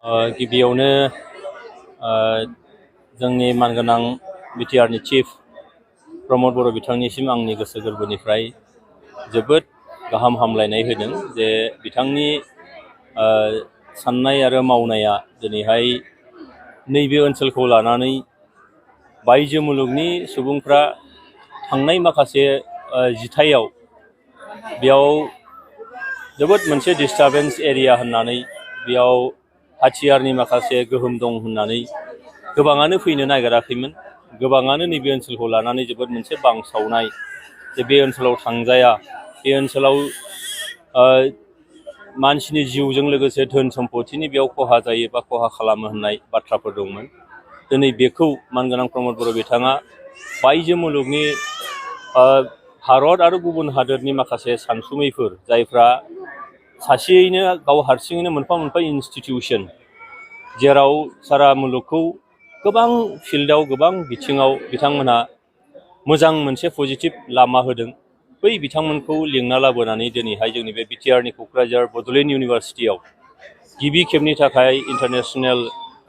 गिबियावनो जोंनि मानगोनां बिटिआरनि चिफ प्रमद बर' बिथांनिसिम आंनि गोसो गोरबोनिफ्राय जोबोद गाहाम हामलायनाय होदों जे बिथांनि साननाय आरो मावनाया दिनैहाय नैबे ओनसोलखौ लानानै बायजो मुलुगनि सुबुंफ्रा थांनाय माखासे जिथायाव बेयाव जोबोद मोनसे डिस्टार्बेन्स एरिया होननानै बेयाव हाथियारनि माखासे गोहोम दं होननानै गोबाङानो फैनो नागिराखैमोन। गोबाङानो नैबे ओनसोलखौ लानानै जोबोद मोनसे बांसावनाय जे बे ओनसोलाव थांजाया, बे ओनसोलाव मानसिनि जिउजों लोगोसे धोन सम्पथिनि बेयाव खहा जायो बा खहा खालामो होननाय बाथ्राफोर दंमोन। दिनै बेखौ मानगोनां प्रमद बर' बिथाङा बायजो मुलुगनि भारत आरो गुबुन हादोरनि माखासे सानसुमैफोर जायफ्रा सासेयैनो गाव हारसिङैनो मोनफा मोनफा इन्सटिटिउसन, जेराव सारा मुलुगखौ गोबां फिल्डआव गोबां बिथिङाव बिथांमोनहा मोजां मोनसे पजिटिभ लामा होदों। बै बिथांमोनखौ लिंना लाबोनानै दिनैहाय जोंनि बे बिटिआरनि क'क्राझार बड'लेण्ड इउनिभारसिटियाव गिबि खेबनि थाखाय इन्टारनेशनेल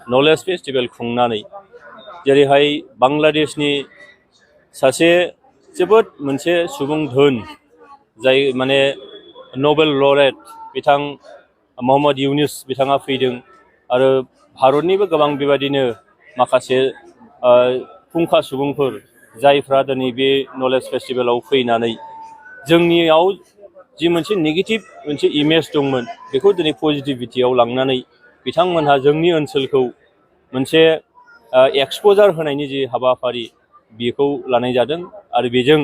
नलेज फेस्टिभेल खुंनानै जेरैहाय बांलादेशनि सासे जोबोद मोनसे सुबुं धोन जाय माने नबेल लरेट बिथां मोहम्मद इउनुस बिथाङा फैदों आरो भारतनिबो गोबां बेबायदिनो माखासे फुंखा सुबुंफोर जायफ्रा दिनै बे नलेज फेस्टिभेलाव फैनानै जोंनियाव जि मोनसे नेगेटिभ मोनसे इमेज दंमोन बेखौ दिनै पजिटिभिटियाव लांनानै बिथांमोनहा जोंनि ओनसोलखौ मोनसे एक्सप'जार होनायनि जि हाबाफारि बेखौ लानाय जादों आरो बेजों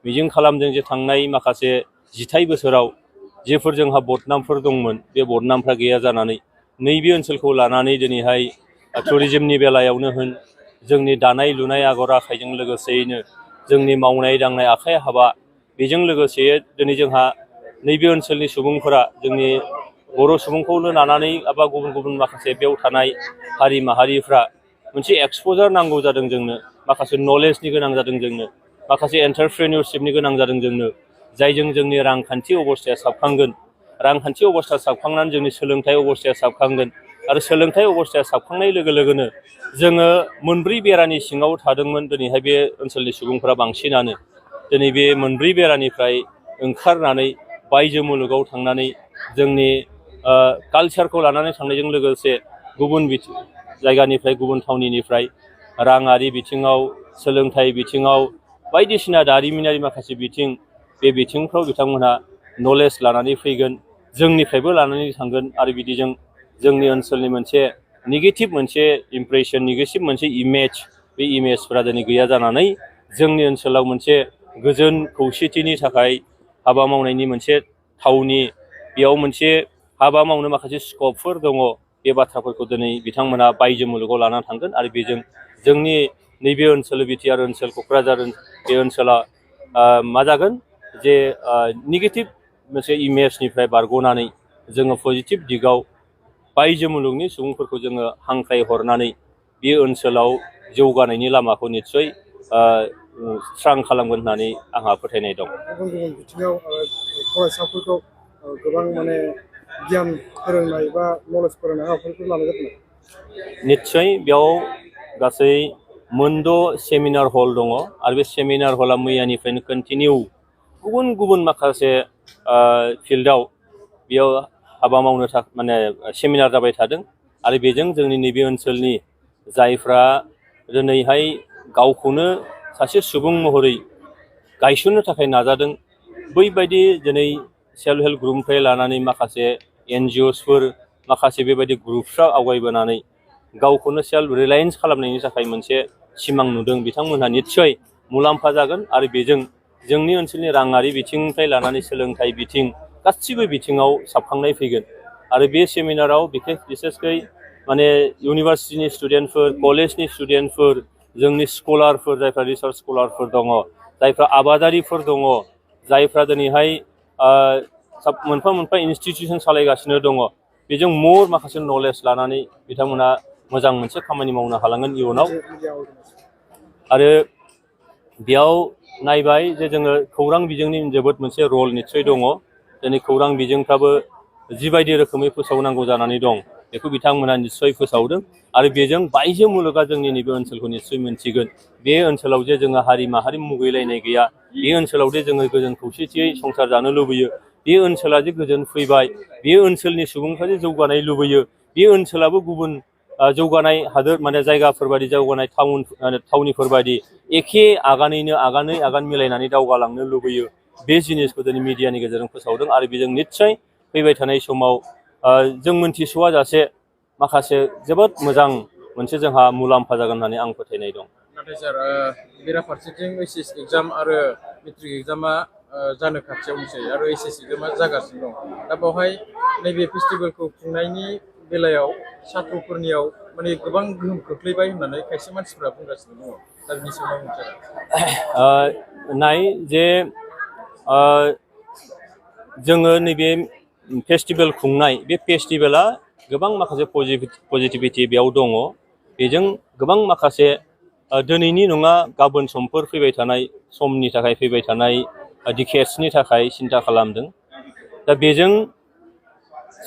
मिजिं खालामदों जे थांनाय माखासे जिथाइ बोसोराव जेफोर जोंहा बदनामफोर दंमोन बे बदनामफ्रा गैया जानानै नैबे ओनसोलखौ लानानै दिनैहाय टुरिज्मनि बेलायावनो होन, जोंनि दानाय लुनाय आगर आखाइजों लोगोसेयैनो जोंनि मावनाय दांनाय आखाइ हाबा, बेजों लोगोसे दिनै जोंहा नैबे ओनसोलनि सुबुंफोरा जोंनि बर' सुबुंखौनो लानानै एबा गुबुन गुबुन माखासे बेयाव थानाय हारि माहारिफ्रा मोनसे एक्सप'जार नांगौ जादों जोंनो, माखासे नलेजनि गोनां जादों जोंनो, माखासे एन्टारप्रेनियरशिपनि गोनां जादों जोंनो, जायजों जोंनि रांखान्थि अबस्थाया साबखांगोन। रांखान्थि अबस्था साबखांनानै जोंनि सोलोंथाइ अबस्थाया साबखांगोन आरो सोलोंथाइ अबस्थाया साबखांनाय लोगो लोगोनो जोङो मोनब्रै बेरानि सिङाव थादोंमोन दिनैहाय बे ओनसोलनि सुबुंफोरा बांसिनानो दिनै बे मोनब्रै बेरानिफ्राय ओंखारनानै बायजो मुलुगाव थांनानै जोंनि कालचारखौ लानानै थांनायजों लोगोसे गुबुन जायगानिफ्राय गुबुन थावनिनिफ्राय राङारि बिथिङाव, सोलोंथाइ बिथिङाव, बायदिसिना दारिमिनारि माखासे बिथिं, बे बिथिंफ्राव बिथांमोनहा नलेज लानानै फैगोन, जोंनिफ्रायबो लानानै थांगोन आरो बिदिजों जोंनि ओनसोलनि मोनसे नेगेटिभ मोनसे इमप्रेसन, नेगेटिभ मोनसे इमेज, बे इमेजफोरा दिनै गैया जानानै जोंनि ओनसोलाव मोनसे गोजोन खौसेथिनि थाखाय हाबा मावनायनि मोनसे थावनि, बेयाव मोनसे हाबा मावनो माखासे स्कपफोर दङ, बे बाथ्राफोरखौ दिनै बिथांमोना बायजो मुलुगाव लानानै थांगोन आरो बेजों जोंनि नैबे ओनसोल बिटिआर ओनसोल क'क्राझार बे ओनसोला मा जागोन जे नेगेटिभ मोनसे इमेजनिफ्राय बारग'नानै जोङो पजिटिभ दिगाव बायजो मुलुगनि सुबुंफोरखौ जोङो हांख्राय हरनानै बे ओनसोलाव जौगानायनि लामाखौ निस्सय स्रां खालामगोन होननानै आंहा फोथायनाय दं। गुबुन गुबुन बिथिङाव फरायसाफोरखौ गोबां माने गियान फोरोंनाय बा नलेज फोरोंनाय हाबाफारिफोर लानाय जादों। निस्सय बेयाव गासै मोनद' सेमिनार हल दङ आरो बे सेमिनार हला मैयानिफ्रायनो कन्टिनिउ गुबुन गुबुन माखासे फिल्डआव बेयाव हाबा मावनो थाखाय माने सेमिनार जाबाय थादों आरो बेजों जोंनि नैबे ओनसोलनि जायफ्रा दिनैहाय गावखौनो सासे सुबुं महरै गायसननो थाखाय नाजादों, बैबायदि दिनै सेल्फ हेल्प ग्रुपनिफ्राय लानानै माखासे NGOsफोर, माखासे बेबायदि ग्रुपफ्रा आवगायबोनानै गावखौनो सेल्फ रिलायेन्स खालामनायनि थाखाय मोनसे सिमां नुदों, बिथांमोनहा निस्सय मुलाम्फा जागोन आरो बेजों जोंनि ओनसोलनि राङारि बिथिंनिफ्राय लानानै सोलोंथाइ बिथिं गासिबो बिथिङाव साबखांनाय फैगोन। आरो बे सेमिनाराव बिसेसकै माने इउनिभार्सिटिनि स्टुडेन्टफोर, कलेजनि स्टुडेन्टफोर, जोंनि स्कलारफोर, जायफ्रा रिसार्च स्कलारफोर दङ, जायफ्रा आबादारिफोर दङ, जायफ्रा दिनैहाय मोनफा मोनफा इन्सटिटिउसन सालायगासिनो दङ, बेजों मर माखासे नलेज लानानै बिथांमोना मोजां मोनसे खामानि मावनो हालांगोन इयुनाव। आरो बेयाव नायबाय जे जोङो खौरां बिजोंनि जोबोद मोनसे रल निस्सय दङ। दिनै खौरां बिजोंफ्राबो जिबायदि रोखोमै फोसावनांगौ जानानै दं, बेखौ बिथांमोना निस्सय फोसावदों आरो बेजों बायजो मुलुगा जोंनि नैबे ओनसोलखौ निस्सय मोनथिगोन बे ओनसोलाव जे जोङो हारि माहारि मुगैलायनाय गैया बे ओनसोलाव जे जोङो गोजोन खौसेथियै संसार जानो लुबैयो बे ओनसोला जे गोजोन फैबाय बे ओनसोलनि सुबुंफ्रा जे जौगानाय लुबैयो बे ओनसोलाबो गुबुन जौगानाय हादोर माने जायगाफोरबायदि जौगानाय थावनिफोरबायदि एखे आगानैनो आगान मिलायनानै दावगालांनो लुबैयो बे जिनिसखौ दिनै मिडियानि गेजेरजों फोसावदों आरो बेजों निस्सय फैबाय थानाय समाव जों मोनथिस'वा जासे माखासे जोबोद मोजां मोनसे जोंहा मुलाम्फा जागोन होननानै आं फोथायनाय दं। नाथाय सार बेराफारसेथिं एचएस एग्जाम आरो मेट्रिक एग्जामा जानो खाथियावनोसै आरो एचएस एग्जामा जागासिनो दं दा बेवहाय नैबे फेस्टिभेलखौ खुंनायनि बेलायाव साथ्र'फोरनियाव माने गोबां गोहोम खोख्लैबाय होननानै खायसे मानसिफ्रा बुंगासिनो दङ दा बिनि सायाव नाय जे जोङो नैबे फेस्टिभेल खुंनाय बे फेस्टिभेला गोबां माखासे पजिटिभिटि बेयाव दङ बेजों गोबां माखासे दिनैनि नङा गाबोन समफोर फैबाय थानाय समनि थाखाय फैबाय थानाय डिकेड्सनि थाखाय सिन्था खालामदों दा बेजों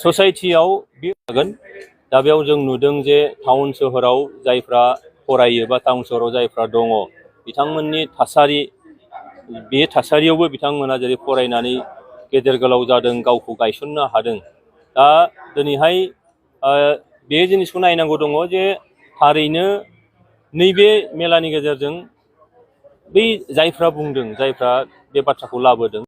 ससाइटियाव बे जागोन दा बेयाव जों नुदों जे टाउन सोहोराव जायफ्रा फरायो बा टाउन सोहोराव जायफ्रा दङ बिथांमोननि थासारि बे थासारियावबो बिथांमोना जेरै फरायनानै गेदेर गोलाव जादों गावखौ गायसननो हादों दा दिनैहाय बे जिनिसखौ नायनांगौ दङ जे थारैनो नैबे मेलानि गेजेरजों बै जायफ्रा बुंदों जायफ्रा बे बाथ्राखौ लाबोदों